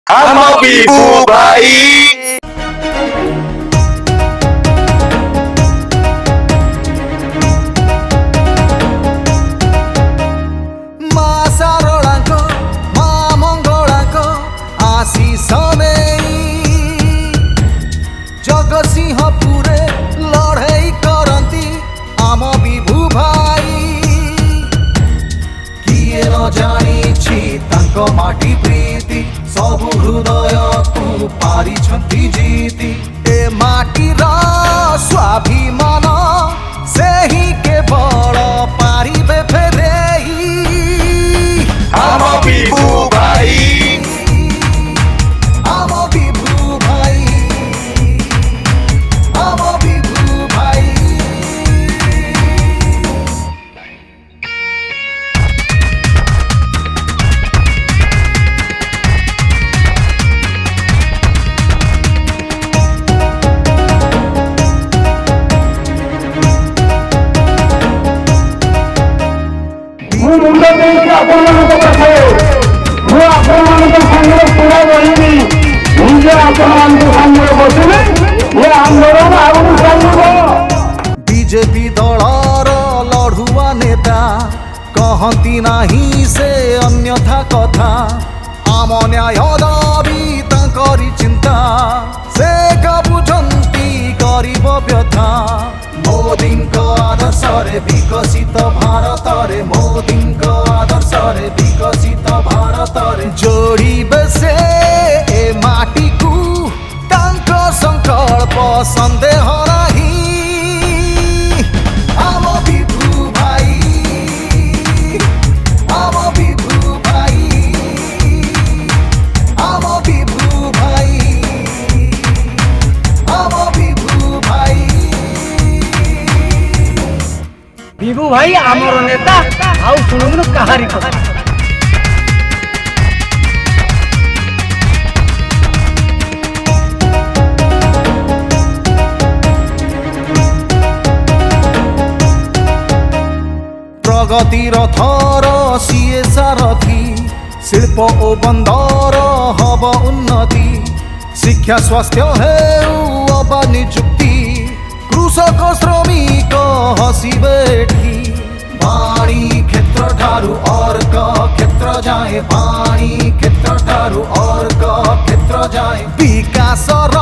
ଆମ ବିଭୁ ଭାଇ। ମା ଶାରଳାଙ୍କ ମା ମଙ୍ଗଳାଙ୍କ ଆଶିଷ ନେଇ ଜଗତସିଂହପୁରେ ଲଢ଼େଇ କରନ୍ତି ଆମ ବିଭୁ ଭାଇ। କିଏ ନ ଜାଣିଛି ତାଙ୍କ ମାଟି ପ୍ରୀତି, ସବୁ ହୃଦୟକୁ ପାରିଛନ୍ତି ଜିତି। ଏ ମାଟିର ସ୍ୱାଭିମାନ ସେହି କେବଳ ପାରିବେ ଫେରେଇ ଆମ ବିଭୁ ଭାଇ। ଆମ ବିଭୁ ଭାଇ, ଆମ ବିଭୁ ଭାଇ। ମୁଁ ମୁଣ୍ଡ ଦେଇଛି ଆପଣମାନଙ୍କ ପାଖରେ, ମୁଁ ଆପଣମାନଙ୍କ ସାଙ୍ଗରେ ପୁରା ରହିବି। ନିଜେ ଆପଣମାନଙ୍କ ସାଙ୍ଗରେ ବସିଲେ ଏ ଆନ୍ଦୋଳନ ଆଗକୁ ଚାଲିବ। ବିଜେପି ଦଳର ଲଢୁଆ ନେତା କହନ୍ତି ନାହିଁ ସେ ଅନ୍ୟଥା କଥା। ଆମ ନ୍ୟାୟ ଦାବି ତାଙ୍କରି ଚିନ୍ତା, ସେ ବୁଝନ୍ତି ଗରିବ ବ୍ୟଥା। ମୋଦିଙ୍କ ଆଦର୍ଶରେ ବିକଶିତ ଭାରତରେ, ମୋଦିଙ୍କ ଆଦର୍ଶରେ ବିକଶିତ ଭାରତରେ ଯୋଡ଼ିବେ ସେ ଏ ମାଟିକୁ ତାଙ୍କ ସଂକଳ୍ପ ସନ୍ଦେହ ନାହିଁ। ଆମ ବିଭୁ ଭାଇ, ଆମ ବିଭୁ ଭାଇ, ଆମ ବିଭୁ ଭାଇ, ଆମ ବିଭୁ ଭାଇ। ବିଭୁ ଭାଇ ଆମର ନେତା, ଆଉ ଶୁଣିବୁନୁ କାହାରି କଥା। ପ୍ରଗତି ରଥର ସିଏ ସାରଥୀ, ଶିଳ୍ପ ଓ ବନ୍ଦର ହବ ଉନ୍ନତି। ଶିକ୍ଷା ସ୍ୱାସ୍ଥ୍ୟ ହେଉ ଅବା ନିଯୁକ୍ତି, କୃଷକ ଶ୍ରମିକ ହସିବେ ଏଠି। ପାଣି କ୍ଷେତ୍ର ଠାରୁ ଅର୍କ କ୍ଷେତ୍ର ଯାଏ, ପାଣି କ୍ଷେତ୍ର ଠାରୁ ଅର୍କ କ୍ଷେତ୍ର ଯାଏ ବିକାଶର